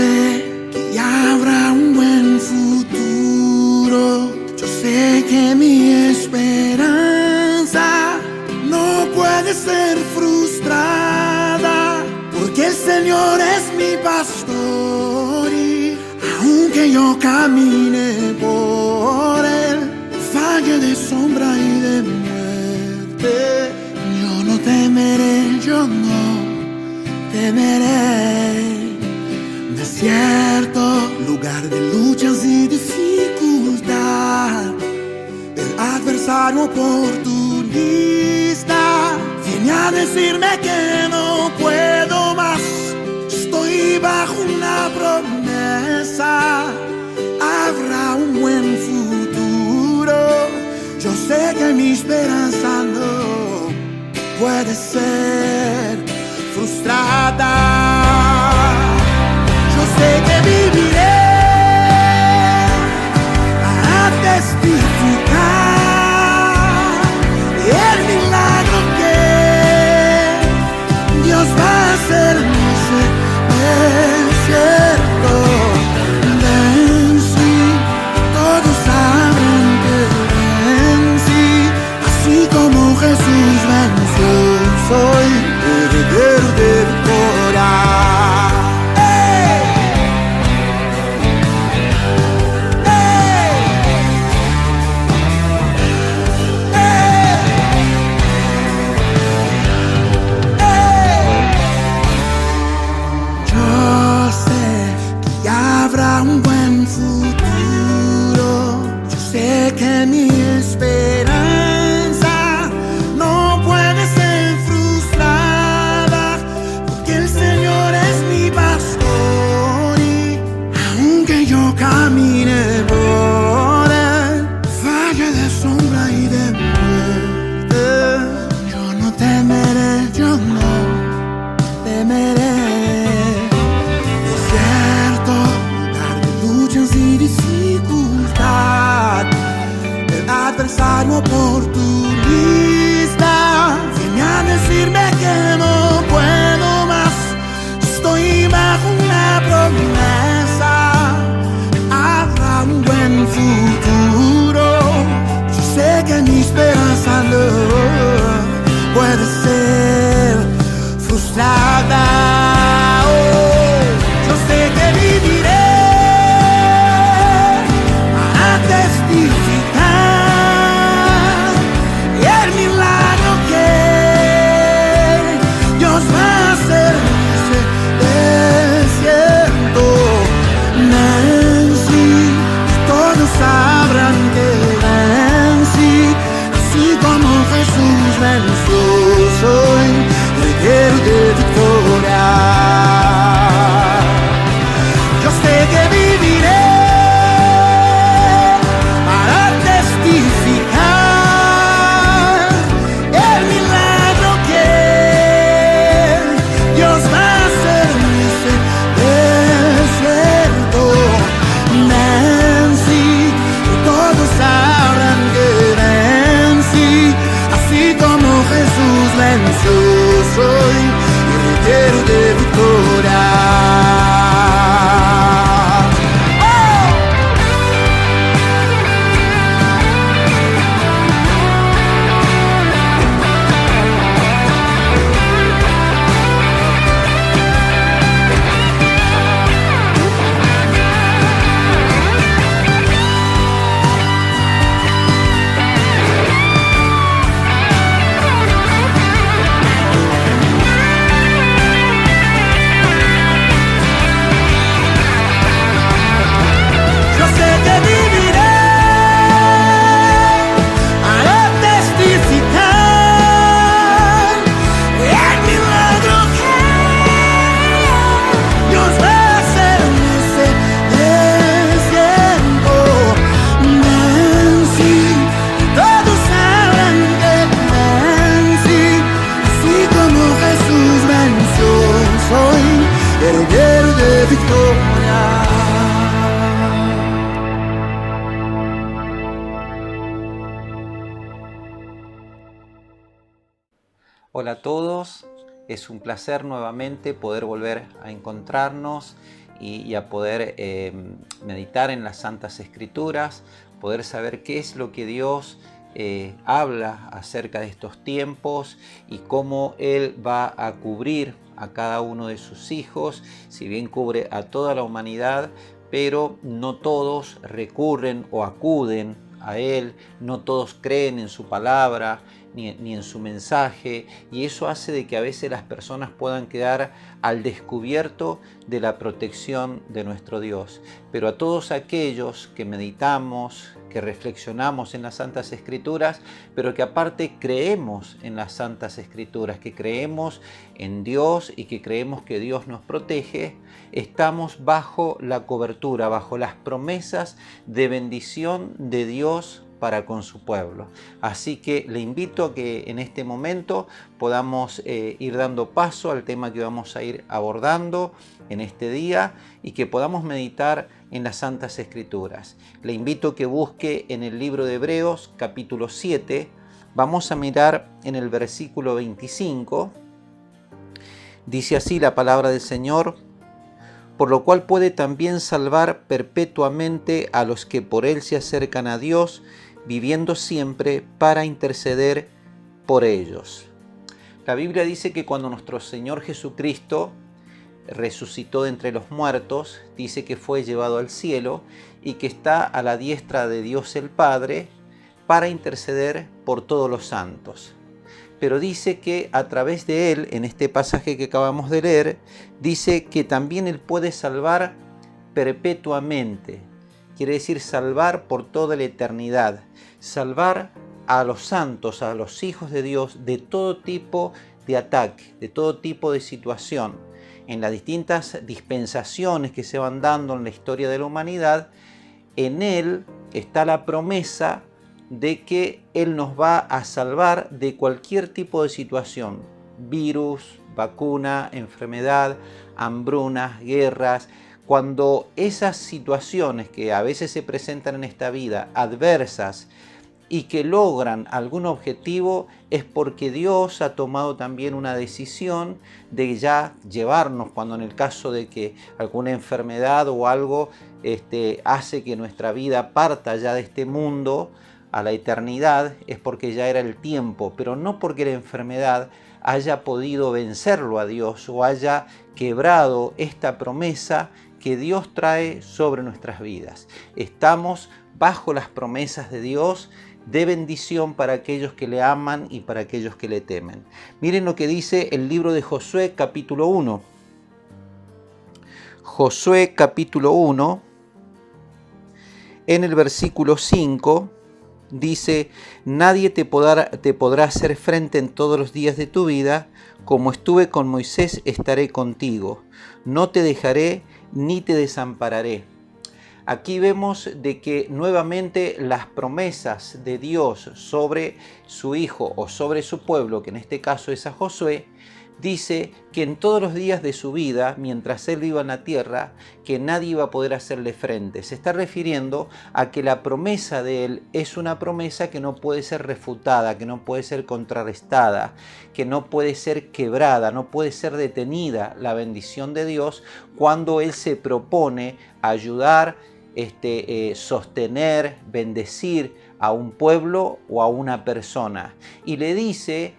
sé que ya habrá un buen futuro. Yo sé que mi esperanza no puede ser frustrada, porque el Señor es mi pastor y aunque yo camine por él, valle de sombra y de muerte, yo no temeré, yo no temeré. Desierto, lugar de luchas y dificultad, el adversario oportunista viene a decirme que no puedo más. Estoy bajo una promesa, habrá un buen futuro. Yo sé que mi esperanza no puede ser frustrada. Yo sé que viviré para testificar el milagro que Dios va a hacer en ese desierto. Vencí, todos saben que vencí, así como Jesús venció, soy heredero de victoria. Un buen futuro. Yo sé que mi esperanza no puede ser frustrada, porque el Señor es mi pastor y aunque yo camine por el valle de sombra y de muerte, yo no temeré, yo no temeré. Y dificultad, el adversario oportunista viene a decirme que no puedo más. Estoy bajo una promesa, habrá un buen futuro. Yo sé que mi esperanza no puede ser frustrada. Yo sé que viviré y el milagro que Dios va a hacer en ese desierto. Vencí, todos sabrán que vencí, así como Jesús venció, soy heredero de victoria. Yo sé que viviré el milagro que Dios va a hacer en ese desierto. Vencí, y todos sabrán que vencí, así como Jesús venció, soy heredero de victoria. Heredero de victoria. Hola a todos, es un placer nuevamente poder volver a encontrarnos y a poder meditar en las Santas Escrituras, poder saber qué es lo que Dios habla acerca de estos tiempos y cómo Él va a cubrir a cada uno de sus hijos, si bien cubre a toda la humanidad, pero no todos recurren o acuden a Él, no todos creen en su palabra ni en su mensaje, y eso hace de que a veces las personas puedan quedar al descubierto de la protección de nuestro Dios. Pero a todos aquellos que meditamos, que reflexionamos en las Santas Escrituras, pero que aparte creemos en las Santas Escrituras, que creemos en Dios y que creemos que Dios nos protege, estamos bajo la cobertura, bajo las promesas de bendición de Dios para con su pueblo. Así que le invito a que en este momento podamos ir dando paso al tema que vamos a ir abordando en este día y que podamos meditar en las Santas Escrituras. Le invito a que busque en el libro de Hebreos capítulo 7, vamos a mirar en el versículo 25, dice así la palabra del Señor: por lo cual puede también salvar perpetuamente a los que por Él se acercan a Dios, viviendo siempre para interceder por ellos. La Biblia dice que cuando nuestro Señor Jesucristo resucitó de entre los muertos, dice que fue llevado al cielo y que está a la diestra de Dios el Padre para interceder por todos los santos. Pero dice que a través de Él, en este pasaje que acabamos de leer, dice que también Él puede salvar perpetuamente. Quiere decir salvar por toda la eternidad, salvar a los santos, a los hijos de Dios, de todo tipo de ataque, de todo tipo de situación. En las distintas dispensaciones que se van dando en la historia de la humanidad, en Él está la promesa de que Él nos va a salvar de cualquier tipo de situación, virus, vacuna, enfermedad, hambrunas, guerras. Cuando esas situaciones que a veces se presentan en esta vida, adversas, y que logran algún objetivo, es porque Dios ha tomado también una decisión de ya llevarnos, cuando en el caso de que alguna enfermedad o algo hace que nuestra vida parta ya de este mundo a la eternidad, es porque ya era el tiempo, pero no porque la enfermedad haya podido vencerlo a Dios o haya quebrado esta promesa que Dios trae sobre nuestras vidas. Estamos bajo las promesas de Dios de bendición para aquellos que le aman y para aquellos que le temen. Miren lo que dice el libro de Josué capítulo 1. Josué capítulo 1, en el versículo 5, dice: nadie te podrá hacer frente en todos los días de tu vida, como estuve con Moisés estaré contigo, no te dejaré ni te desampararé. Aquí vemos de que nuevamente las promesas de Dios sobre su hijo o sobre su pueblo, que en este caso es a Josué, dice que en todos los días de su vida, mientras él viva en la tierra, que nadie iba a poder hacerle frente. Se está refiriendo a que la promesa de él es una promesa que no puede ser refutada, que no puede ser contrarrestada, que no puede ser quebrada, no puede ser detenida la bendición de Dios cuando él se propone ayudar, sostener, bendecir a un pueblo o a una persona. Y le dice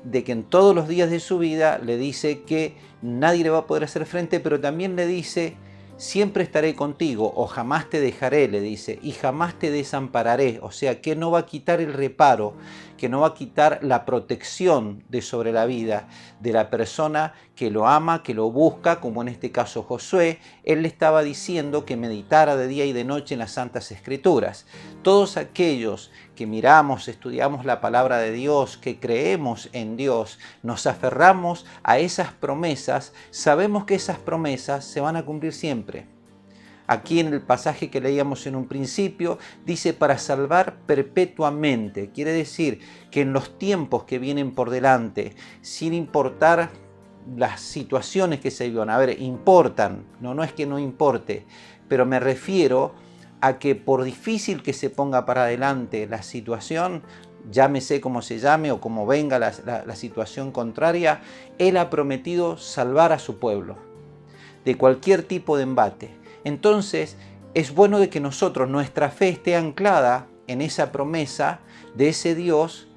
de que en todos los días de su vida le dice que nadie le va a poder hacer frente, pero también le dice: siempre estaré contigo, o jamás te dejaré, le dice, y jamás te desampararé. O sea, que no va a quitar el reparo, que no va a quitar la protección de sobre la vida de la persona que lo ama, que lo busca, como en este caso Josué. Él le estaba diciendo que meditara de día y de noche en las Santas Escrituras. Todos aquellos que miramos, estudiamos la palabra de Dios, que creemos en Dios, nos aferramos a esas promesas, sabemos que esas promesas se van a cumplir siempre. Aquí en el pasaje que leíamos en un principio, dice para salvar perpetuamente. Quiere decir que en los tiempos que vienen por delante, sin importar las situaciones que se vivan, a ver, importan, no es que no importe, pero me refiero a que por difícil que se ponga para adelante la situación, llámese como se llame o como venga la situación contraria, Él ha prometido salvar a su pueblo. de cualquier tipo de embate. Entonces, es bueno de que nosotros, nuestra fe esté anclada en esa promesa de ese Dios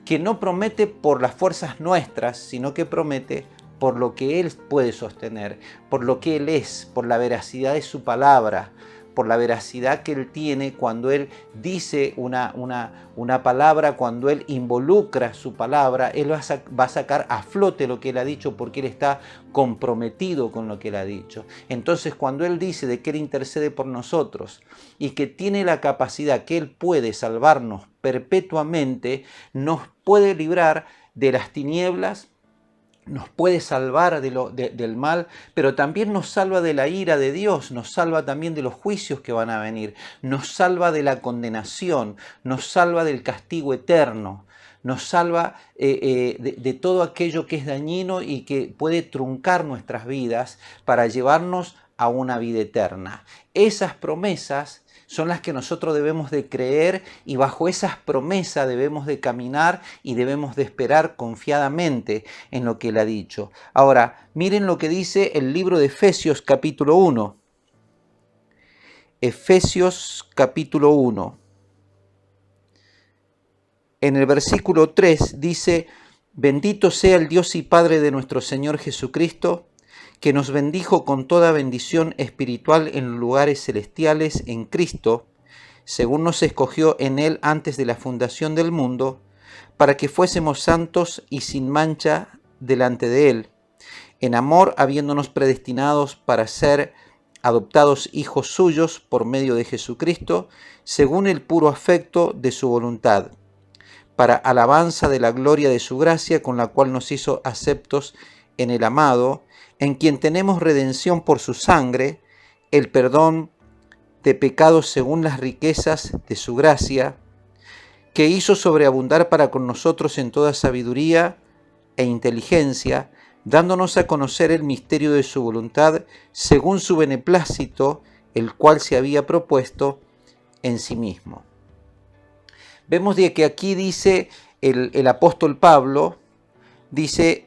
que no promete por las fuerzas nuestras, sino que promete por lo que Él puede sostener, por lo que Él es, por la veracidad de su palabra, por la veracidad que Él tiene cuando Él dice una palabra, cuando Él involucra su palabra, Él va a sacar a flote lo que Él ha dicho porque Él está comprometido con lo que Él ha dicho. Entonces, cuando Él dice de que Él intercede por nosotros y que tiene la capacidad, que Él puede salvarnos perpetuamente, nos puede librar de las tinieblas, nos puede salvar del mal, pero también nos salva de la ira de Dios, nos salva también de los juicios que van a venir, nos salva de la condenación, nos salva del castigo eterno, nos salva de todo aquello que es dañino y que puede truncar nuestras vidas para llevarnos a una vida eterna. Esas promesas son las que nosotros debemos de creer y bajo esas promesas debemos de caminar y debemos de esperar confiadamente en lo que Él ha dicho. Ahora, miren lo que dice el libro de Efesios capítulo 1. Efesios capítulo 1. En el versículo 3 dice: bendito sea el Dios y Padre de nuestro Señor Jesucristo, que nos bendijo con toda bendición espiritual en los lugares celestiales en Cristo, según nos escogió en Él antes de la fundación del mundo, para que fuésemos santos y sin mancha delante de Él, en amor habiéndonos predestinados para ser adoptados hijos suyos por medio de Jesucristo, según el puro afecto de su voluntad, para alabanza de la gloria de su gracia, con la cual nos hizo aceptos en el amado, en quien tenemos redención por su sangre, el perdón de pecados según las riquezas de su gracia, que hizo sobreabundar para con nosotros en toda sabiduría e inteligencia, dándonos a conocer el misterio de su voluntad, según su beneplácito, el cual se había propuesto en sí mismo. Vemos de que aquí dice el apóstol Pablo, dice: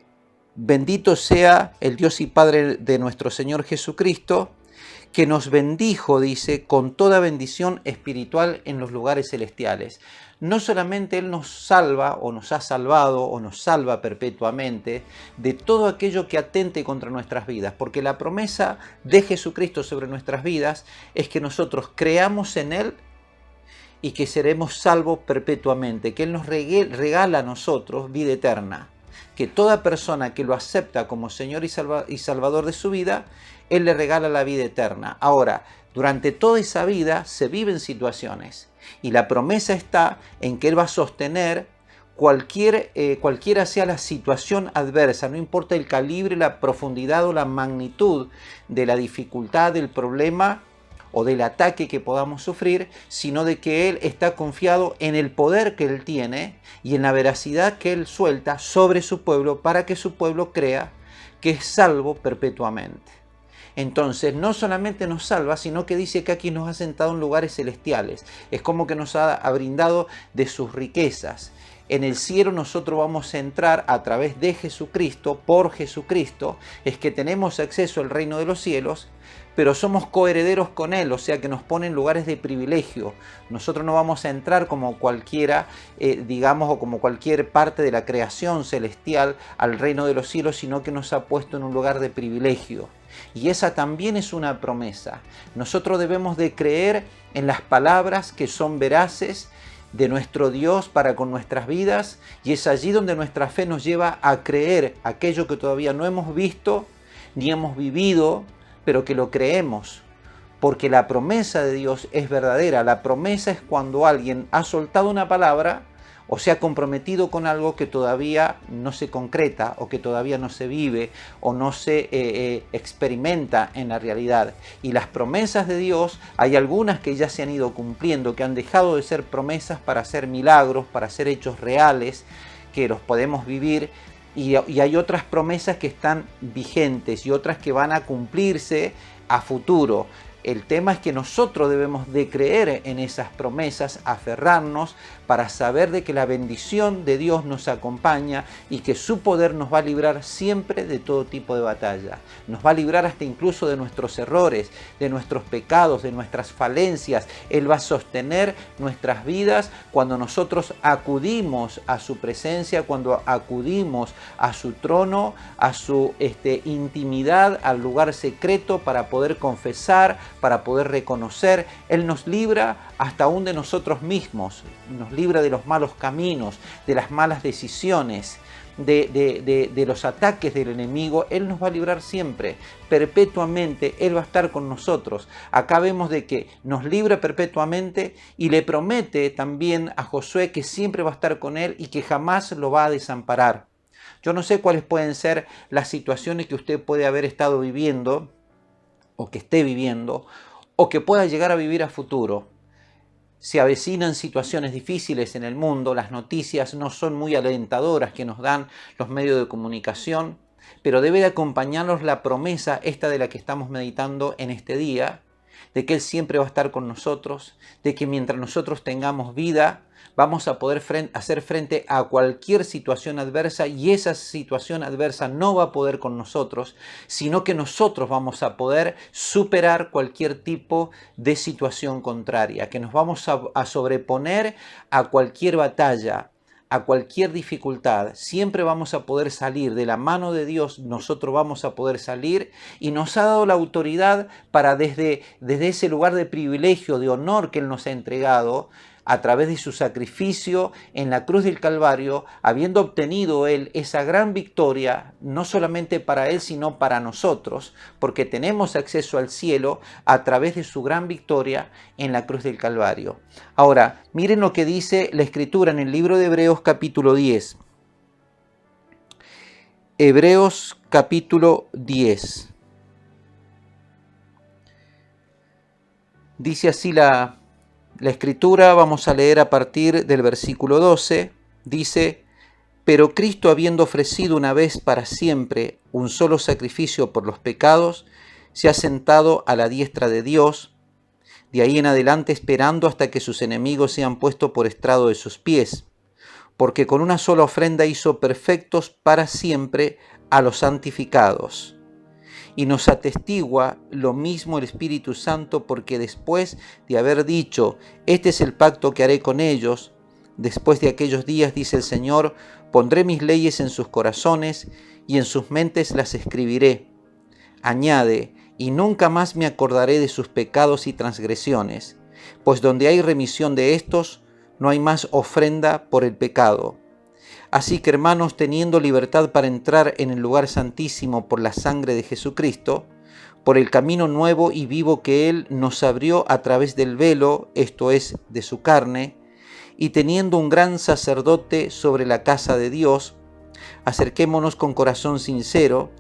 bendito sea el Dios y Padre de nuestro Señor Jesucristo, que nos bendijo, dice, con toda bendición espiritual en los lugares celestiales. No solamente Él nos salva o nos ha salvado o nos salva perpetuamente de todo aquello que atente contra nuestras vidas, porque la promesa de Jesucristo sobre nuestras vidas es que nosotros creamos en Él y que seremos salvos perpetuamente, que Él nos regala a nosotros vida eterna, que toda persona que lo acepta como Señor y Salvador de su vida, Él le regala la vida eterna. Ahora, durante toda esa vida se viven situaciones y la promesa está en que Él va a sostener cualquiera sea la situación adversa, no importa el calibre, la profundidad o la magnitud de la dificultad, del problema o del ataque que podamos sufrir, sino de que Él está confiado en el poder que Él tiene y en la veracidad que Él suelta sobre su pueblo para que su pueblo crea que es salvo perpetuamente. Entonces, no solamente nos salva, sino que dice que aquí nos ha sentado en lugares celestiales. Es como que nos ha brindado de sus riquezas. En el cielo nosotros vamos a entrar a través de Jesucristo, por Jesucristo, es que tenemos acceso al reino de los cielos, pero somos coherederos con Él, o sea que nos pone en lugares de privilegio. Nosotros no vamos a entrar como cualquiera, o como cualquier parte de la creación celestial al reino de los cielos, sino que nos ha puesto en un lugar de privilegio. Y esa también es una promesa. Nosotros debemos de creer en las palabras que son veraces de nuestro Dios para con nuestras vidas, y es allí donde nuestra fe nos lleva a creer aquello que todavía no hemos visto ni hemos vivido, pero que lo creemos, porque la promesa de Dios es verdadera. La promesa es cuando alguien ha soltado una palabra o se ha comprometido con algo que todavía no se concreta o que todavía no se vive o no se experimenta en la realidad. Y las promesas de Dios, hay algunas que ya se han ido cumpliendo, que han dejado de ser promesas para ser milagros, para ser hechos reales, que los podemos vivir. Y hay otras promesas que están vigentes y otras que van a cumplirse a futuro. El tema es que nosotros debemos de creer en esas promesas, aferrarnos para saber de que la bendición de Dios nos acompaña y que su poder nos va a librar siempre de todo tipo de batalla. Nos va a librar hasta incluso de nuestros errores, de nuestros pecados, de nuestras falencias. Él va a sostener nuestras vidas cuando nosotros acudimos a su presencia, cuando acudimos a su trono, a su intimidad, al lugar secreto para poder confesar, para poder reconocer. Él nos libra hasta aún de nosotros mismos, nos libra de los malos caminos, de las malas decisiones, de los ataques del enemigo. Él nos va a librar siempre, perpetuamente. Él va a estar con nosotros. Acá vemos de que nos libra perpetuamente y le promete también a Josué que siempre va a estar con él y que jamás lo va a desamparar. Yo no sé cuáles pueden ser las situaciones que usted puede haber estado viviendo o que esté viviendo o que pueda llegar a vivir a futuro. Se avecinan situaciones difíciles en el mundo, las noticias no son muy alentadoras que nos dan los medios de comunicación, pero debe de acompañarnos la promesa esta de la que estamos meditando en este día, de que Él siempre va a estar con nosotros, de que mientras nosotros tengamos vida, vamos a poder hacer frente a cualquier situación adversa y esa situación adversa no va a poder con nosotros, sino que nosotros vamos a poder superar cualquier tipo de situación contraria, que nos vamos a sobreponer a cualquier batalla, a cualquier dificultad. Siempre vamos a poder salir de la mano de Dios, nosotros vamos a poder salir y nos ha dado la autoridad para desde ese lugar de privilegio, de honor que Él nos ha entregado, a través de su sacrificio en la cruz del Calvario, habiendo obtenido Él esa gran victoria, no solamente para Él, sino para nosotros, porque tenemos acceso al cielo a través de su gran victoria en la cruz del Calvario. Ahora, miren lo que dice la Escritura en el libro de Hebreos capítulo 10. Hebreos capítulo 10. Dice así la Escritura, vamos a leer a partir del versículo 12, dice: pero Cristo, habiendo ofrecido una vez para siempre un solo sacrificio por los pecados, se ha sentado a la diestra de Dios, de ahí en adelante esperando hasta que sus enemigos sean puestos por estrado de sus pies, porque con una sola ofrenda hizo perfectos para siempre a los santificados. Y nos atestigua lo mismo el Espíritu Santo, porque después de haber dicho: este es el pacto que haré con ellos, después de aquellos días, dice el Señor, pondré mis leyes en sus corazones y en sus mentes las escribiré. Añade: y nunca más me acordaré de sus pecados y transgresiones, pues donde hay remisión de estos, no hay más ofrenda por el pecado. Así que, hermanos, teniendo libertad para entrar en el lugar santísimo por la sangre de Jesucristo, por el camino nuevo y vivo que Él nos abrió a través del velo, esto es, de su carne, y teniendo un gran sacerdote sobre la casa de Dios, acerquémonos con corazón sincero,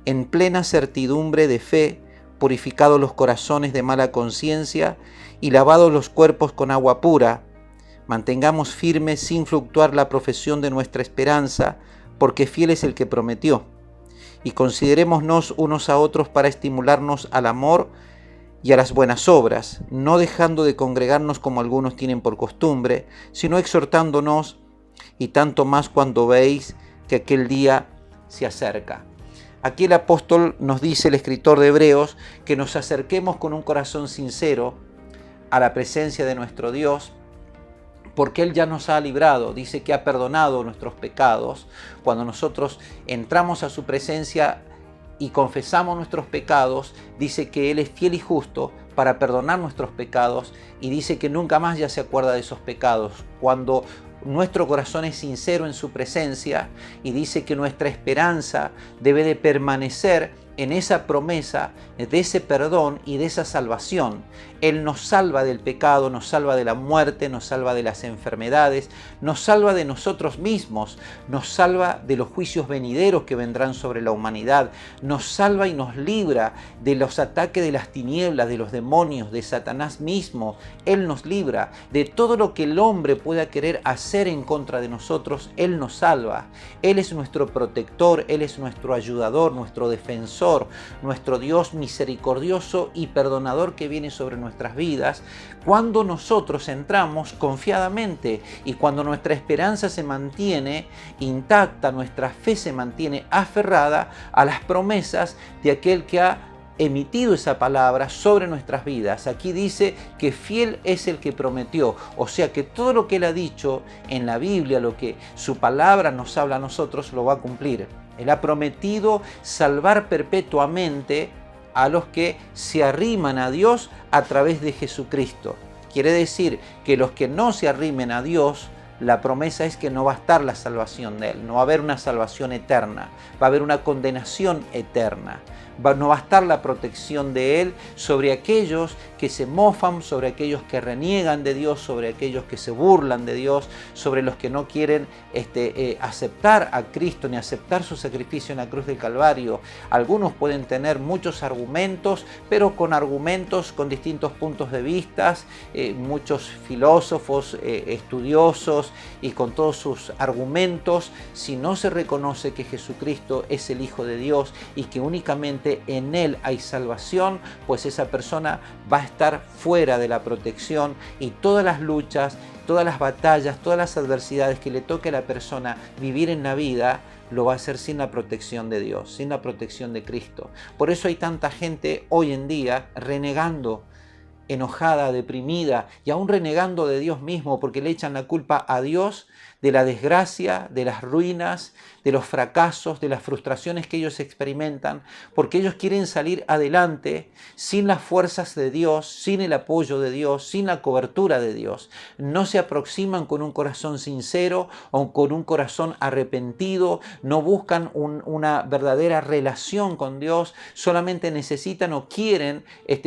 en plena certidumbre de fe, purificados los corazones de mala conciencia y lavados los cuerpos con agua pura. Mantengamos firme sin fluctuar la profesión de nuestra esperanza, porque fiel es el que prometió. Y considerémonos unos a otros para estimularnos al amor y a las buenas obras, no dejando de congregarnos como algunos tienen por costumbre, sino exhortándonos, y tanto más cuando veis que aquel día se acerca. Aquí el apóstol nos dice, el escritor de Hebreos, que nos acerquemos con un corazón sincero a la presencia de nuestro Dios, porque Él ya nos ha librado, dice que ha perdonado nuestros pecados. Cuando nosotros entramos a su presencia y confesamos nuestros pecados, dice que Él es fiel y justo para perdonar nuestros pecados y dice que nunca más ya se acuerda de esos pecados. Cuando nuestro corazón es sincero en su presencia y dice que nuestra esperanza debe de permanecer en esa promesa de ese perdón y de esa salvación. Él nos salva del pecado, nos salva de la muerte, nos salva de las enfermedades, nos salva de nosotros mismos, nos salva de los juicios venideros que vendrán sobre la humanidad, nos salva y nos libra de los ataques de las tinieblas, de los demonios, de Satanás mismo. Él nos libra de todo lo que el hombre pueda querer hacer en contra de nosotros. Él nos salva. Él es nuestro protector, Él es nuestro ayudador, nuestro defensor. defensor, nuestro Dios misericordioso y perdonador que viene sobre nuestras vidas, cuando nosotros entramos confiadamente y cuando nuestra esperanza se mantiene intacta, nuestra fe se mantiene aferrada a las promesas de aquel que ha emitido esa palabra sobre nuestras vidas. Aquí dice que fiel es el que prometió, o sea que todo lo que Él ha dicho en la Biblia, lo que su palabra nos habla a nosotros, lo va a cumplir. Él ha prometido salvar perpetuamente a los que se arriman a Dios a través de Jesucristo. Quiere decir que los que no se arrimen a Dios, la promesa es que no va a estar la salvación de Él, no va a haber una salvación eterna, va a haber una condenación eterna. No va a estar la protección de Él sobre aquellos que se mofan, sobre aquellos que reniegan de Dios, sobre aquellos que se burlan de Dios, sobre los que no quieren aceptar a Cristo ni aceptar su sacrificio en la cruz del Calvario. Algunos pueden tener muchos argumentos, pero con argumentos con distintos puntos de vista, muchos filósofos, estudiosos y con todos sus argumentos, si no se reconoce que Jesucristo es el Hijo de Dios y que únicamente en Él hay salvación, pues esa persona va a estar fuera de la protección y todas las luchas, todas las batallas, todas las adversidades que le toque a la persona vivir en la vida, lo va a hacer sin la protección de Dios, sin la protección de Cristo. Por eso hay tanta gente hoy en día renegando, enojada, deprimida y aún renegando de Dios mismo porque le echan la culpa a Dios de la desgracia, de las ruinas, de los fracasos, de las frustraciones que ellos experimentan, porque ellos quieren salir adelante sin las fuerzas de Dios, sin el apoyo de Dios, sin la cobertura de Dios. No se aproximan con un corazón sincero o con un corazón arrepentido, no buscan una verdadera relación con Dios, solamente necesitan o quieren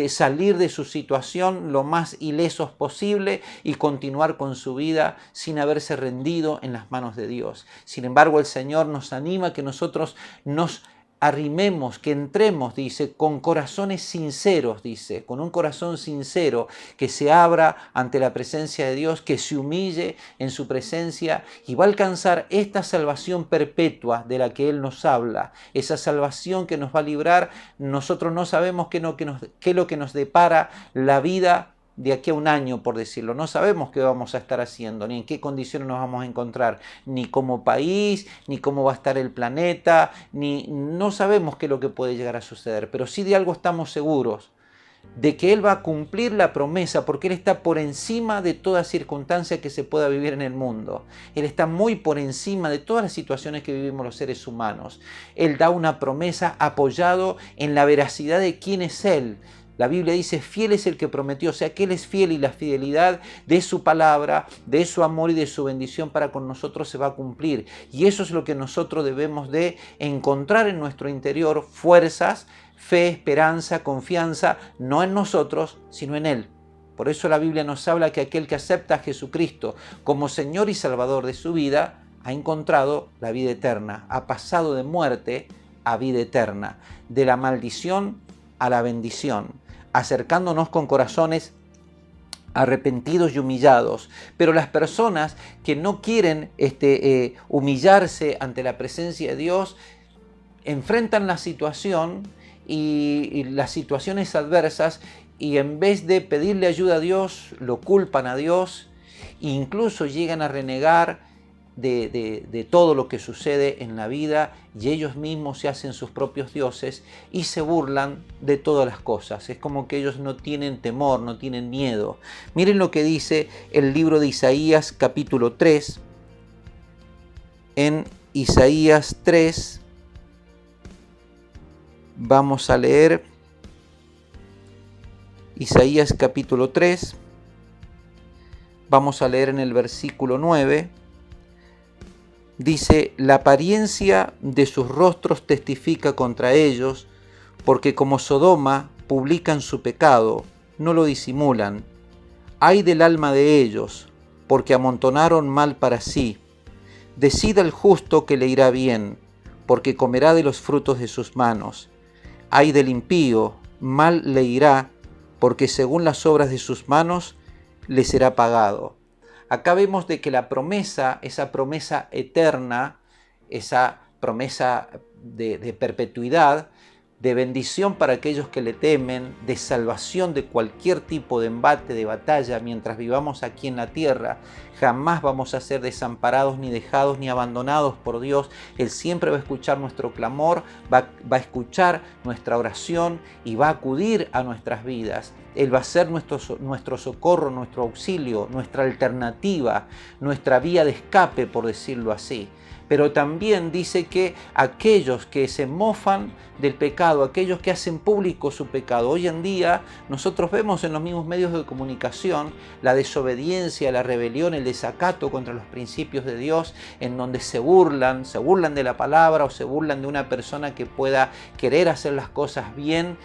salir de su situación lo más ilesos posible y continuar con su vida sin haberse rendido en las manos de Dios. Sin embargo, el Señor nos anima a que nosotros nos arrimemos, que entremos, dice, con corazones sinceros, dice, con un corazón sincero, que se abra ante la presencia de Dios, que se humille en su presencia y va a alcanzar esta salvación perpetua de la que Él nos habla, esa salvación que nos va a librar. Nosotros no sabemos qué es lo que nos depara la vida de aquí a un año, por decirlo. No sabemos qué vamos a estar haciendo, ni en qué condiciones nos vamos a encontrar, ni como país, ni cómo va a estar el planeta, no sabemos qué es lo que puede llegar a suceder, pero sí de algo estamos seguros, de que Él va a cumplir la promesa, porque Él está por encima de toda circunstancia que se pueda vivir en el mundo. Él está muy por encima de todas las situaciones que vivimos los seres humanos. Él da una promesa apoyado en la veracidad de quién es Él. La Biblia dice, fiel es el que prometió, o sea que Él es fiel y la fidelidad de su palabra, de su amor y de su bendición para con nosotros se va a cumplir. Y eso es lo que nosotros debemos de encontrar en nuestro interior, fuerzas, fe, esperanza, confianza, no en nosotros, sino en Él. Por eso la Biblia nos habla que aquel que acepta a Jesucristo como Señor y Salvador de su vida, ha encontrado la vida eterna, ha pasado de muerte a vida eterna, de la maldición a la bendición, acercándonos con corazones arrepentidos y humillados. Pero las personas que no quieren humillarse ante la presencia de Dios, enfrentan la situación y las situaciones adversas y en vez de pedirle ayuda a Dios, lo culpan a Dios e incluso llegan a renegar de todo lo que sucede en la vida y ellos mismos se hacen sus propios dioses y se burlan de todas las cosas. Es como que ellos no tienen temor, no tienen miedo. Miren lo que dice el libro de Isaías capítulo 3. En Isaías 3 vamos a leer Isaías capítulo 3. Vamos a leer en el versículo 9. Dice, la apariencia de sus rostros testifica contra ellos, porque como Sodoma publican su pecado, no lo disimulan. Ay del alma de ellos, porque amontonaron mal para sí. Decida el justo que le irá bien, porque comerá de los frutos de sus manos. Ay del impío, mal le irá, porque según las obras de sus manos le será pagado. Acá vemos de que la promesa, esa promesa eterna, esa promesa de perpetuidad, de bendición para aquellos que le temen, de salvación de cualquier tipo de embate, de batalla, mientras vivamos aquí en la tierra. Jamás vamos a ser desamparados, ni dejados, ni abandonados por Dios. Él siempre va a escuchar nuestro clamor, va a escuchar nuestra oración y va a acudir a nuestras vidas. Él va a ser nuestro socorro, nuestro auxilio, nuestra alternativa, nuestra vía de escape, por decirlo así. Pero también dice que aquellos que se mofan del pecado, aquellos que hacen público su pecado, hoy en día nosotros vemos en los mismos medios de comunicación la desobediencia, la rebelión, el desacato contra los principios de Dios, en donde se burlan de la palabra o se burlan de una persona que pueda querer hacer las cosas bien,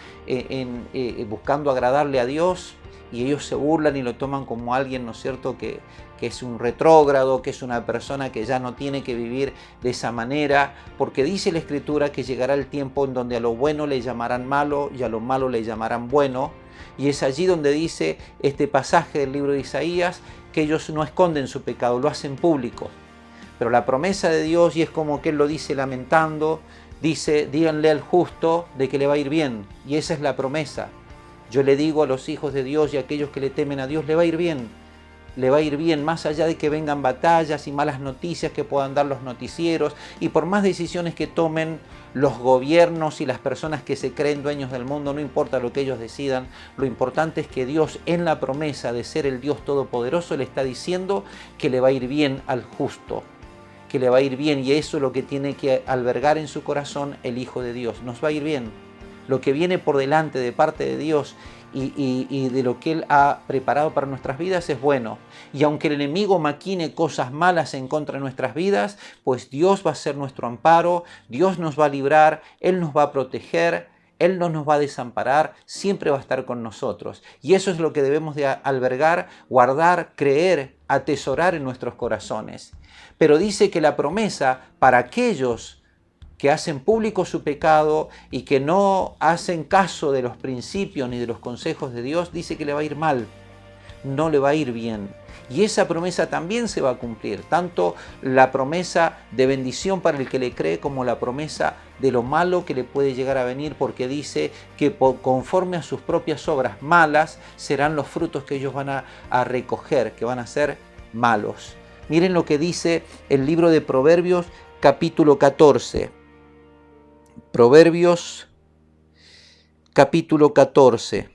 buscando agradarle a Dios, y ellos se burlan y lo toman como alguien, ¿no es cierto?, que es un retrógrado, que es una persona que ya no tiene que vivir de esa manera, porque dice la Escritura que llegará el tiempo en donde a lo bueno le llamarán malo y a lo malo le llamarán bueno, y es allí donde dice este pasaje del libro de Isaías que ellos no esconden su pecado, lo hacen público. Pero la promesa de Dios, y es como que Él lo dice lamentando, dice: díganle al justo de que le va a ir bien, y esa es la promesa. Yo le digo a los hijos de Dios y a aquellos que le temen a Dios, le va a ir bien. Le va a ir bien, más allá de que vengan batallas y malas noticias que puedan dar los noticieros, y por más decisiones que tomen los gobiernos y las personas que se creen dueños del mundo, no importa lo que ellos decidan, lo importante es que Dios, en la promesa de ser el Dios Todopoderoso, le está diciendo que le va a ir bien al justo, que le va a ir bien, y eso es lo que tiene que albergar en su corazón el Hijo de Dios. Nos va a ir bien. Lo que viene por delante de parte de Dios y de lo que Él ha preparado para nuestras vidas es bueno. Y aunque el enemigo maquine cosas malas en contra de nuestras vidas, pues Dios va a ser nuestro amparo, Dios nos va a librar, Él nos va a proteger, Él no nos va a desamparar, siempre va a estar con nosotros. Y eso es lo que debemos de albergar, guardar, creer, atesorar en nuestros corazones. Pero dice que la promesa para aquellos que hacen público su pecado y que no hacen caso de los principios ni de los consejos de Dios, dice que le va a ir mal, no le va a ir bien. Y esa promesa también se va a cumplir, tanto la promesa de bendición para el que le cree como la promesa de lo malo que le puede llegar a venir, porque dice que conforme a sus propias obras malas serán los frutos que ellos van a recoger, que van a ser malos. Miren lo que dice el libro de Proverbios capítulo 14. Proverbios capítulo 14.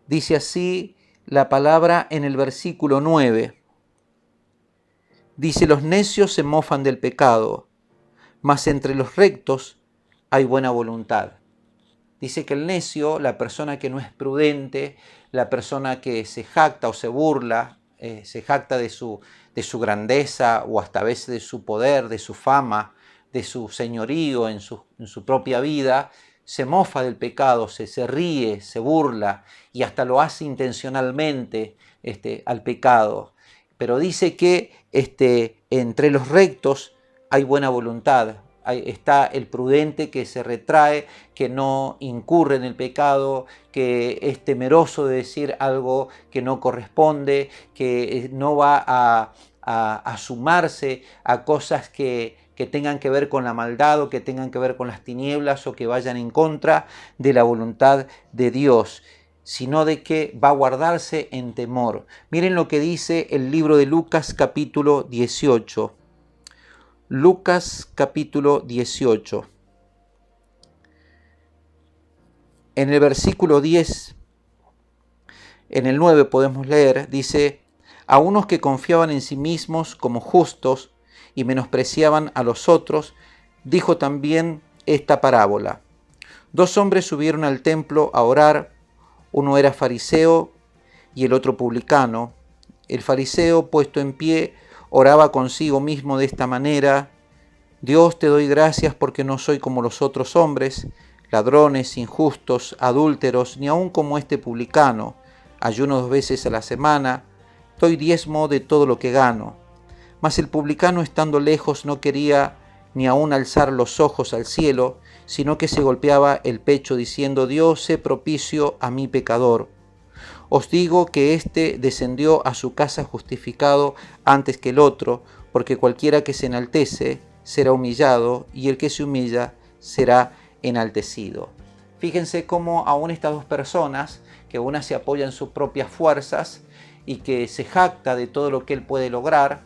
Dice así la palabra en el versículo 9. Dice: los necios se mofan del pecado, mas entre los rectos hay buena voluntad. Dice que el necio, la persona que no es prudente, la persona que se jacta o se burla, se jacta de su grandeza, o hasta a veces de su poder, de su fama, de su señorío en su propia vida, se mofa del pecado, se ríe, se burla y hasta lo hace intencionalmente al pecado. Pero dice que entre los rectos hay buena voluntad. Está el prudente que se retrae, que no incurre en el pecado, que es temeroso de decir algo que no corresponde, que no va a sumarse a cosas que tengan que ver con la maldad o que tengan que ver con las tinieblas o que vayan en contra de la voluntad de Dios, sino de que va a guardarse en temor. Miren lo que dice el libro de Lucas capítulo 18. Lucas capítulo 18. En el versículo 10, en el 9 podemos leer, dice: a unos que confiaban en sí mismos como justos y menospreciaban a los otros, dijo también esta parábola. 2 hombres subieron al templo a orar, uno era fariseo y el otro publicano. El fariseo, puesto en pie, oraba consigo mismo de esta manera: Dios, te doy gracias porque no soy como los otros hombres, ladrones, injustos, adúlteros, ni aun como este publicano. Ayuno 2 veces a la semana, doy diezmo de todo lo que gano. Mas el publicano, estando lejos, no quería ni aun alzar los ojos al cielo, sino que se golpeaba el pecho diciendo: Dios, sé propicio a mi pecador. Os digo que éste descendió a su casa justificado antes que el otro, porque cualquiera que se enaltece será humillado, y el que se humilla será enaltecido. Fíjense cómo aún estas dos personas, que una se apoya en sus propias fuerzas y que se jacta de todo lo que él puede lograr,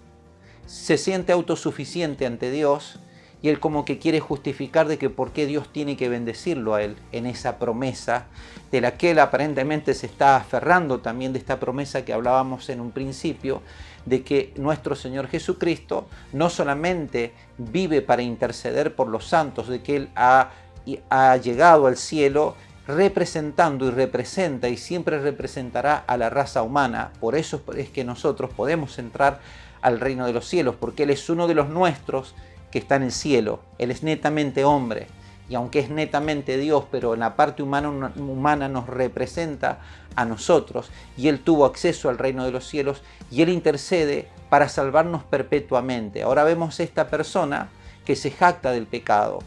se siente autosuficiente ante Dios, y él como que quiere justificar de que por qué Dios tiene que bendecirlo a él en esa promesa de la que él aparentemente se está aferrando, también de esta promesa que hablábamos en un principio, de que nuestro Señor Jesucristo no solamente vive para interceder por los santos, de que él ha llegado al cielo representando y representa y siempre representará a la raza humana. Por eso es que nosotros podemos entrar al reino de los cielos, porque él es uno de los nuestros que está en el cielo. Él es netamente hombre, y aunque es netamente Dios, pero en la parte humana nos representa a nosotros, y él tuvo acceso al reino de los cielos, y él intercede para salvarnos perpetuamente. Ahora vemos esta persona que se jacta del pecado,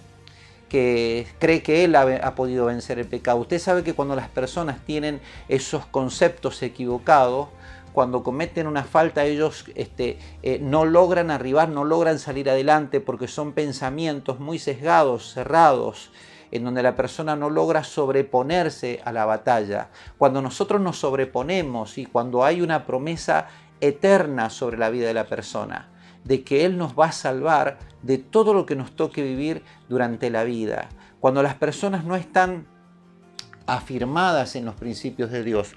que cree que él ha podido vencer el pecado. Usted sabe que cuando las personas tienen esos conceptos equivocados, cuando cometen una falta, ellos no logran arribar, no logran salir adelante, porque son pensamientos muy sesgados, cerrados, en donde la persona no logra sobreponerse a la batalla. Cuando nosotros nos sobreponemos y cuando hay una promesa eterna sobre la vida de la persona, de que Él nos va a salvar de todo lo que nos toque vivir durante la vida. Cuando las personas no están afirmadas en los principios de Dios,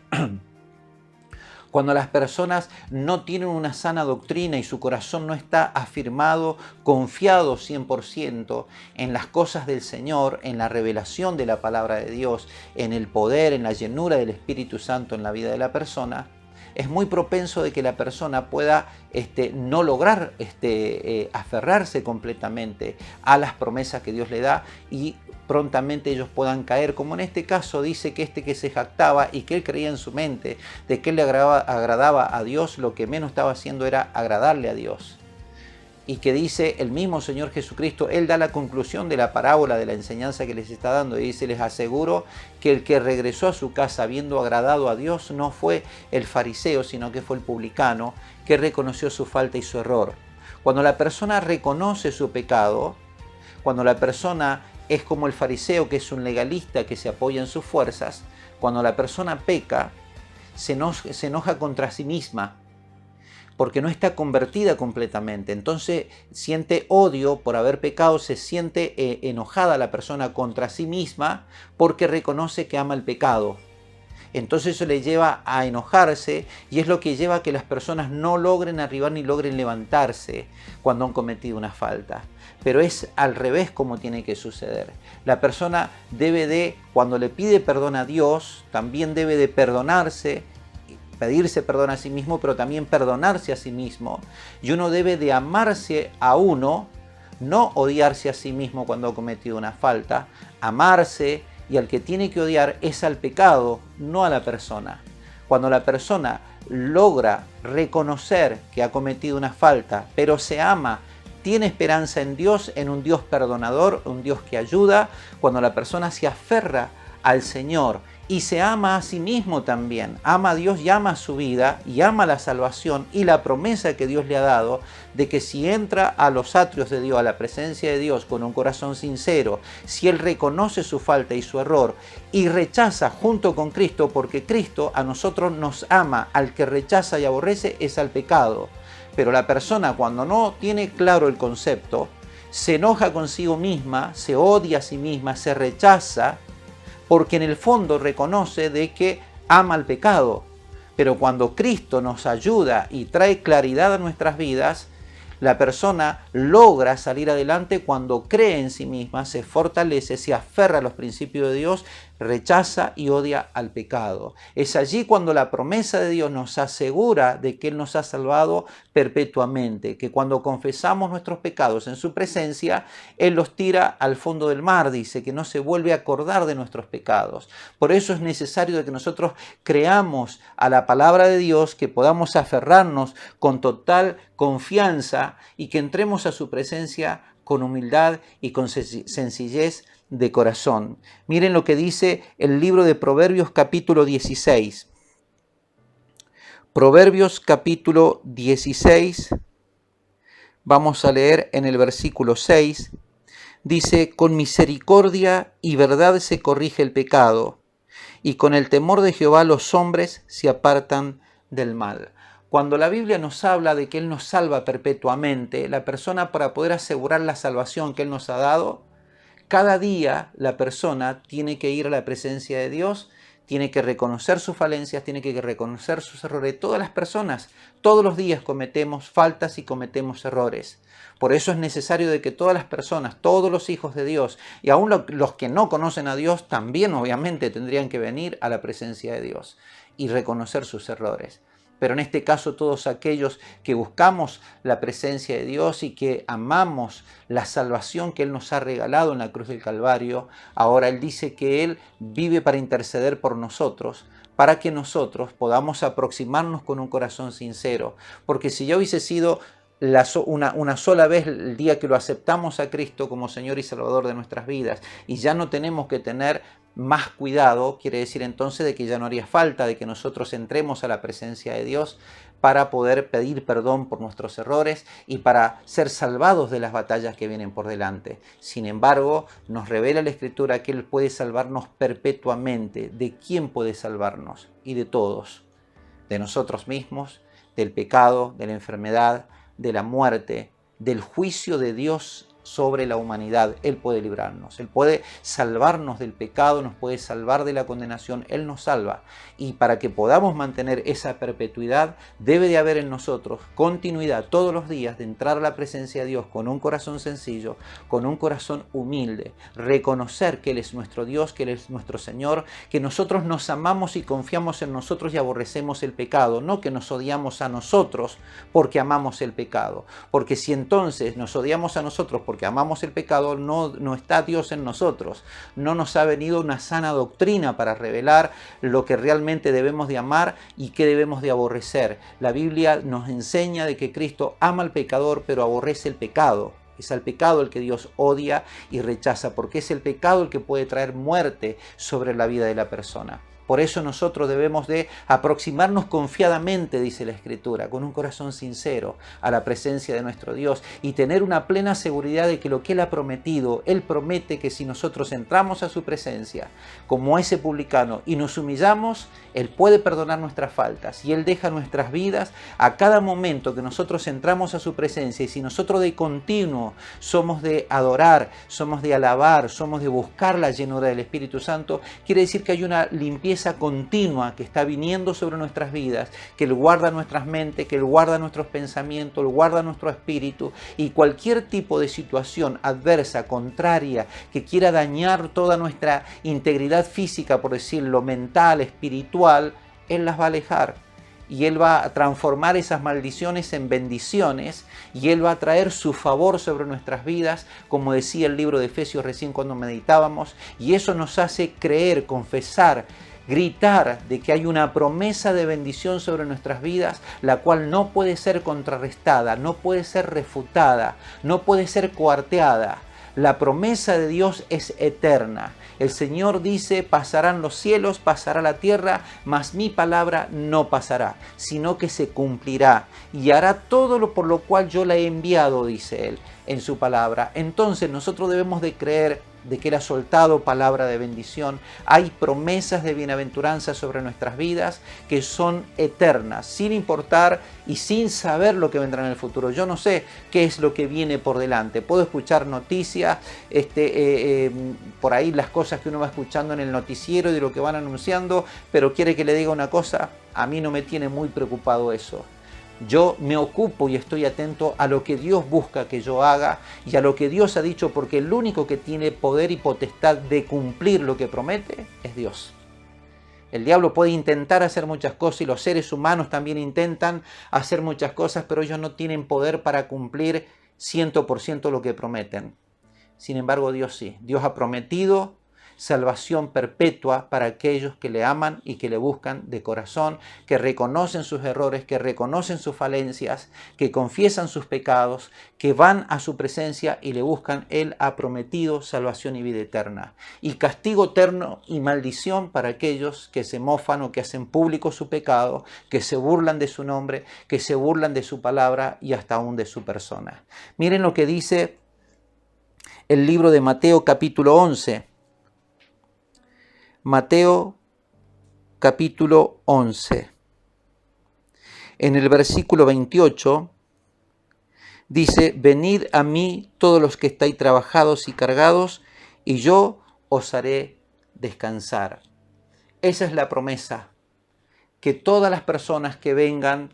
cuando las personas no tienen una sana doctrina y su corazón no está afirmado, confiado 100% en las cosas del Señor, en la revelación de la palabra de Dios, en el poder, en la llenura del Espíritu Santo en la vida de la persona, es muy propenso de que la persona pueda no lograr aferrarse completamente a las promesas que Dios le da, y prontamente ellos puedan caer, como en este caso dice que que se jactaba y que él creía en su mente de que él le agradaba a Dios, lo que menos estaba haciendo era agradarle a Dios. Y que dice el mismo Señor Jesucristo, él da la conclusión de la parábola, de la enseñanza que les está dando, y dice: les aseguro que el que regresó a su casa habiendo agradado a Dios no fue el fariseo, sino que fue el publicano, que reconoció su falta y su error. Cuando la persona reconoce su pecado, cuando la persona es como el fariseo, que es un legalista que se apoya en sus fuerzas, cuando la persona peca, se enoja contra sí misma, porque no está convertida completamente. Entonces siente odio por haber pecado, se siente enojada la persona contra sí misma porque reconoce que ama el pecado. Entonces eso le lleva a enojarse, y es lo que lleva a que las personas no logren arribar ni logren levantarse cuando han cometido una falta. Pero es al revés como tiene que suceder. La persona debe de, cuando le pide perdón a Dios, también debe de perdonarse, pedirse perdón a sí mismo, pero también perdonarse a sí mismo. Y uno debe de amarse a uno, no odiarse a sí mismo cuando ha cometido una falta, amarse, y al que tiene que odiar es al pecado, no a la persona. Cuando la persona logra reconocer que ha cometido una falta, pero se ama, tiene esperanza en Dios, en un Dios perdonador, un Dios que ayuda, cuando la persona se aferra al Señor y se ama a sí mismo también, ama a Dios y ama su vida y ama la salvación y la promesa que Dios le ha dado de que si entra a los atrios de Dios, a la presencia de Dios con un corazón sincero, si él reconoce su falta y su error y rechaza junto con Cristo, porque Cristo a nosotros nos ama, al que rechaza y aborrece es al pecado. Pero la persona, cuando no tiene claro el concepto, se enoja consigo misma, se odia a sí misma, se rechaza, porque en el fondo reconoce de que ama el pecado. Pero cuando Cristo nos ayuda y trae claridad a nuestras vidas, la persona logra salir adelante cuando cree en sí misma, se fortalece, se aferra a los principios de Dios, rechaza y odia al pecado. Es allí cuando la promesa de Dios nos asegura de que Él nos ha salvado perpetuamente, que cuando confesamos nuestros pecados en su presencia, Él los tira al fondo del mar, dice, que no se vuelve a acordar de nuestros pecados. Por eso es necesario de que nosotros creamos a la palabra de Dios, que podamos aferrarnos con total confianza y que entremos a su presencia con humildad y con sencillez de corazón. Miren lo que dice el libro de Proverbios capítulo 16. Proverbios capítulo 16, vamos a leer en el versículo 6. dice, con misericordia y verdad se corrige el pecado, y con el temor de Jehová los hombres se apartan del mal. Cuando la Biblia nos habla de que Él nos salva perpetuamente, la persona, para poder asegurar la salvación que Él nos ha dado, cada día la persona tiene que ir a la presencia de Dios, tiene que reconocer sus falencias, tiene que reconocer sus errores. Todas las personas, todos los días cometemos faltas y cometemos errores. Por eso es necesario de que todas las personas, todos los hijos de Dios, y aún los que no conocen a Dios, también obviamente tendrían que venir a la presencia de Dios y reconocer sus errores. Pero en este caso todos aquellos que buscamos la presencia de Dios y que amamos la salvación que Él nos ha regalado en la cruz del Calvario, ahora Él dice que Él vive para interceder por nosotros, para que nosotros podamos aproximarnos con un corazón sincero. Porque si ya hubiese sido una sola vez el día que lo aceptamos a Cristo como Señor y Salvador de nuestras vidas, y ya no tenemos que tener más cuidado, quiere decir entonces de que ya no haría falta de que nosotros entremos a la presencia de Dios para poder pedir perdón por nuestros errores y para ser salvados de las batallas que vienen por delante. Sin embargo, nos revela la Escritura que Él puede salvarnos perpetuamente. ¿De quién puede salvarnos? Y de todos. De nosotros mismos, del pecado, de la enfermedad, de la muerte, del juicio de Dios sobre la humanidad. Él puede librarnos, Él puede salvarnos del pecado, nos puede salvar de la condenación, Él nos salva. Y para que podamos mantener esa perpetuidad, debe de haber en nosotros continuidad todos los días de entrar a la presencia de Dios con un corazón sencillo, con un corazón humilde, reconocer que Él es nuestro Dios, que Él es nuestro Señor, que nosotros nos amamos y confiamos en nosotros y aborrecemos el pecado, no que nos odiamos a nosotros porque amamos el pecado. Porque si entonces nos odiamos a nosotros porque amamos el pecado, no está Dios en nosotros. No nos ha venido una sana doctrina para revelar lo que realmente debemos de amar y qué debemos de aborrecer. La Biblia nos enseña de que Cristo ama al pecador, pero aborrece el pecado. Es al pecado el que Dios odia y rechaza, porque es el pecado el que puede traer muerte sobre la vida de la persona. Por eso nosotros debemos de aproximarnos confiadamente, dice la Escritura, con un corazón sincero a la presencia de nuestro Dios y tener una plena seguridad de que lo que Él ha prometido, Él promete que si nosotros entramos a su presencia como ese publicano y nos humillamos, Él puede perdonar nuestras faltas y Él deja nuestras vidas a cada momento que nosotros entramos a su presencia. Y si nosotros de continuo somos de adorar, somos de alabar, somos de buscar la llenura del Espíritu Santo, quiere decir que hay una limpieza continua que está viniendo sobre nuestras vidas, que Él guarda nuestras mentes, que Él guarda nuestros pensamientos, Él guarda nuestro espíritu, y cualquier tipo de situación adversa, contraria, que quiera dañar toda nuestra integridad física, por decirlo, mental, espiritual, Él las va a alejar. Y Él va a transformar esas maldiciones en bendiciones y Él va a traer su favor sobre nuestras vidas, como decía el libro de Efesios recién cuando meditábamos, y eso nos hace creer, confesar, gritar de que hay una promesa de bendición sobre nuestras vidas, la cual no puede ser contrarrestada, no puede ser refutada, no puede ser coarteada. La promesa de Dios es eterna. El Señor dice, pasarán los cielos, pasará la tierra, mas mi palabra no pasará, sino que se cumplirá y hará todo lo por lo cual yo la he enviado, dice Él en su palabra. Entonces nosotros debemos de creer de que Él ha soltado palabra de bendición. Hay promesas de bienaventuranza sobre nuestras vidas que son eternas, sin importar y sin saber lo que vendrá en el futuro. Yo no sé qué es lo que viene por delante. Puedo escuchar noticias, por ahí las cosas que uno va escuchando en el noticiero y de lo que van anunciando, pero quiere que le diga una cosa, a mí no me tiene muy preocupado eso. Yo me ocupo y estoy atento a lo que Dios busca que yo haga y a lo que Dios ha dicho, porque el único que tiene poder y potestad de cumplir lo que promete es Dios. El diablo puede intentar hacer muchas cosas y los seres humanos también intentan hacer muchas cosas, pero ellos no tienen poder para cumplir 100% lo que prometen. Sin embargo, Dios sí. Dios ha prometido salvación perpetua para aquellos que le aman y que le buscan de corazón, que reconocen sus errores, que reconocen sus falencias, que confiesan sus pecados, que van a su presencia y le buscan. Él ha prometido salvación y vida eterna. Y castigo eterno y maldición para aquellos que se mofan o que hacen público su pecado, que se burlan de su nombre, que se burlan de su palabra y hasta aún de su persona. Miren lo que dice el libro de Mateo capítulo 11. Mateo capítulo 11. En el versículo 28 dice: venid a mí todos los que estáis trabajados y cargados, y yo os haré descansar. Esa es la promesa, que todas las personas que vengan,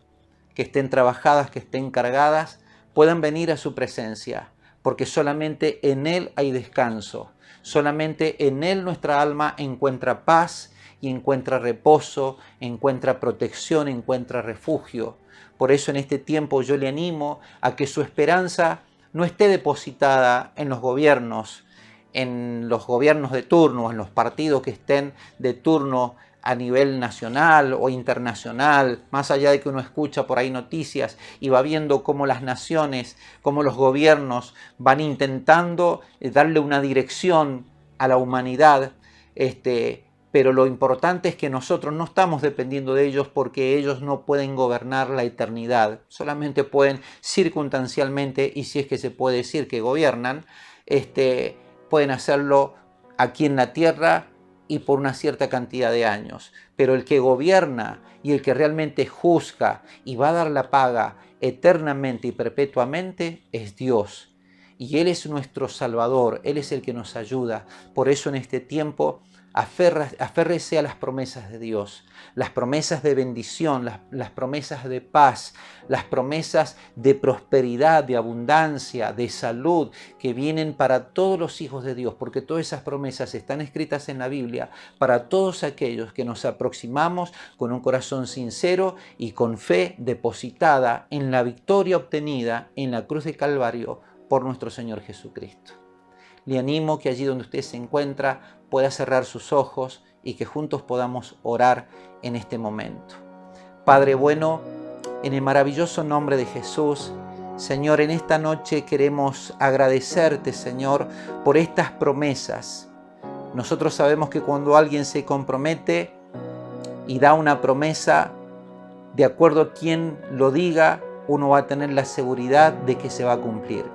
que estén trabajadas, que estén cargadas, puedan venir a su presencia, porque solamente en Él hay descanso, solamente en Él nuestra alma encuentra paz y encuentra reposo, encuentra protección, encuentra refugio. Por eso en este tiempo yo le animo a que su esperanza no esté depositada en los gobiernos de turno, en los partidos que estén de turno a nivel nacional o internacional, más allá de que uno escucha por ahí noticias y va viendo cómo las naciones, cómo los gobiernos van intentando darle una dirección a la humanidad, pero lo importante es que nosotros no estamos dependiendo de ellos, porque ellos no pueden gobernar la eternidad, solamente pueden circunstancialmente, y si es que se puede decir que gobiernan, pueden hacerlo aquí en la tierra y por una cierta cantidad de años. Pero el que gobierna y el que realmente juzga y va a dar la paga eternamente y perpetuamente es Dios. Y Él es nuestro Salvador, Él es el que nos ayuda. Por eso en este tiempo aférrese a las promesas de Dios, las promesas de bendición, las promesas de paz, las promesas de prosperidad, de abundancia, de salud, que vienen para todos los hijos de Dios, porque todas esas promesas están escritas en la Biblia para todos aquellos que nos aproximamos con un corazón sincero y con fe depositada en la victoria obtenida en la cruz de Calvario por nuestro Señor Jesucristo. Le animo que allí donde usted se encuentra pueda cerrar sus ojos y que juntos podamos orar en este momento. Padre bueno, en el maravilloso nombre de Jesús, Señor, en esta noche queremos agradecerte, Señor, por estas promesas. Nosotros sabemos que cuando alguien se compromete y da una promesa, de acuerdo a quien lo diga, uno va a tener la seguridad de que se va a cumplir.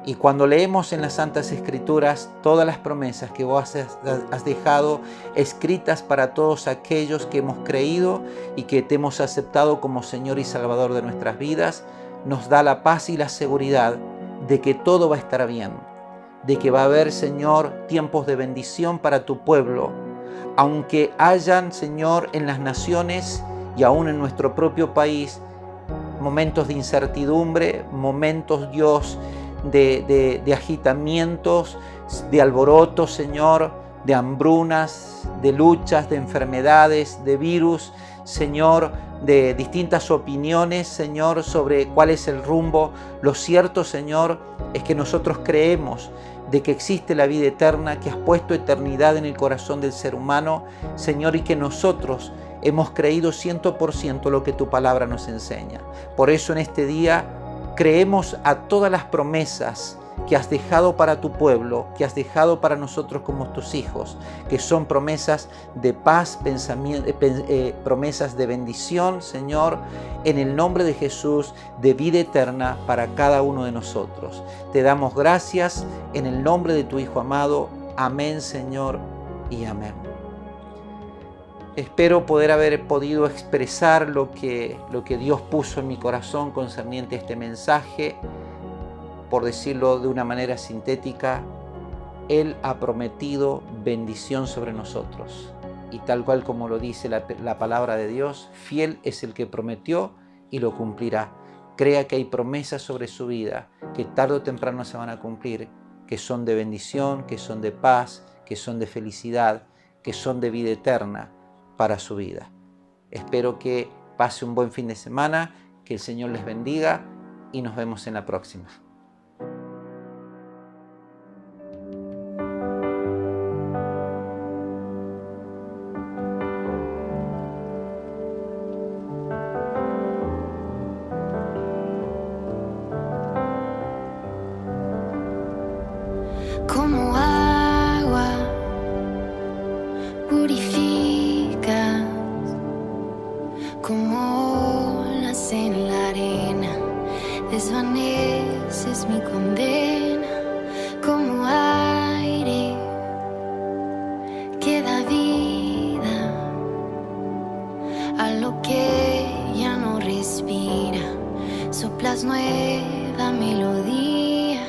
Y cuando leemos en las Santas Escrituras todas las promesas que vos has dejado escritas para todos aquellos que hemos creído y que te hemos aceptado como Señor y Salvador de nuestras vidas, nos da la paz y la seguridad de que todo va a estar bien, de que va a haber, Señor, tiempos de bendición para tu pueblo, aunque hayan, Señor, en las naciones y aún en nuestro propio país, momentos de incertidumbre, momentos, Dios, de agitamientos, de alborotos, Señor, de hambrunas, de luchas, de enfermedades, de virus, Señor, de distintas opiniones, Señor, sobre cuál es el rumbo. Lo cierto, Señor, es que nosotros creemos de que existe la vida eterna, que has puesto eternidad en el corazón del ser humano, Señor, y que nosotros hemos creído 100% lo que tu palabra nos enseña. Por eso en este día creemos a todas las promesas que has dejado para tu pueblo, que has dejado para nosotros como tus hijos, que son promesas de paz, promesas de bendición, Señor, en el nombre de Jesús, de vida eterna para cada uno de nosotros. Te damos gracias en el nombre de tu Hijo amado. Amén, Señor, y amén. Espero poder haber podido expresar lo que Dios puso en mi corazón concerniente a este mensaje. Por decirlo de una manera sintética, Él ha prometido bendición sobre nosotros. Y tal cual como lo dice la palabra de Dios, fiel es el que prometió y lo cumplirá. Crea que hay promesas sobre su vida que tarde o temprano se van a cumplir, que son de bendición, que son de paz, que son de felicidad, que son de vida eterna para su vida. Espero que pase un buen fin de semana, que el Señor les bendiga y nos vemos en la próxima. Como agua purificas, como olas en la arena, desvaneces lo que ya no respira, soplas nueva melodía.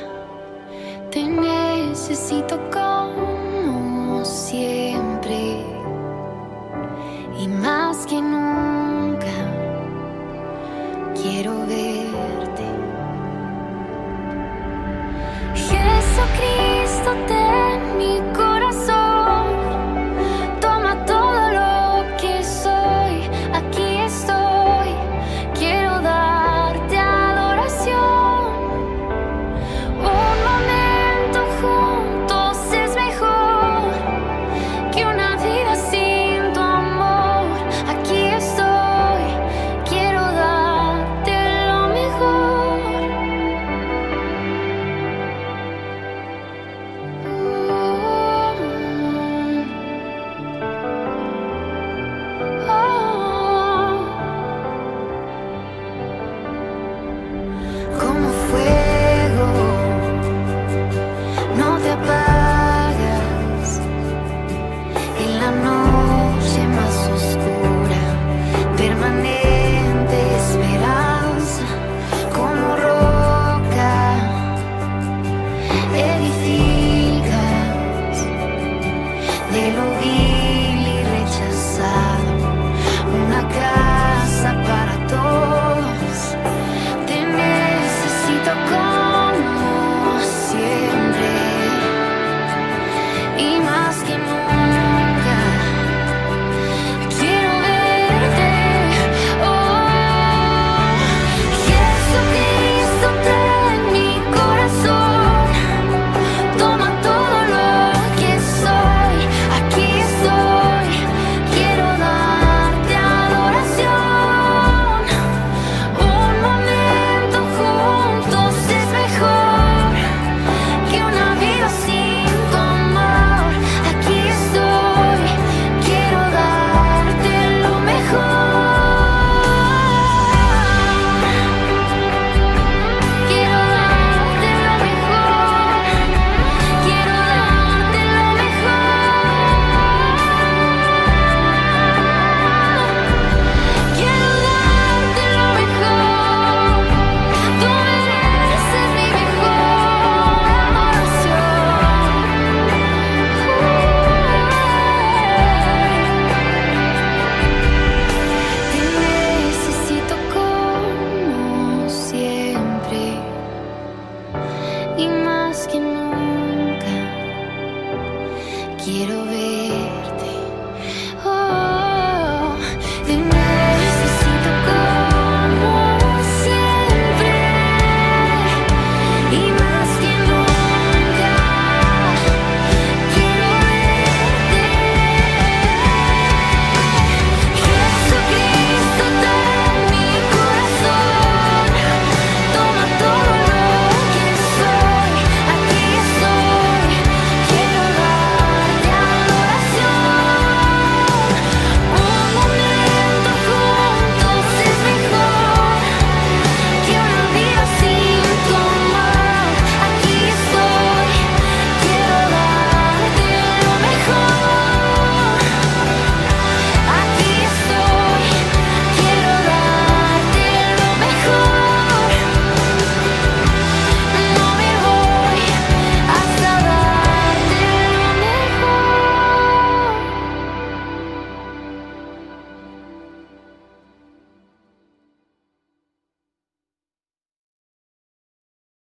Te necesito como siempre, y más que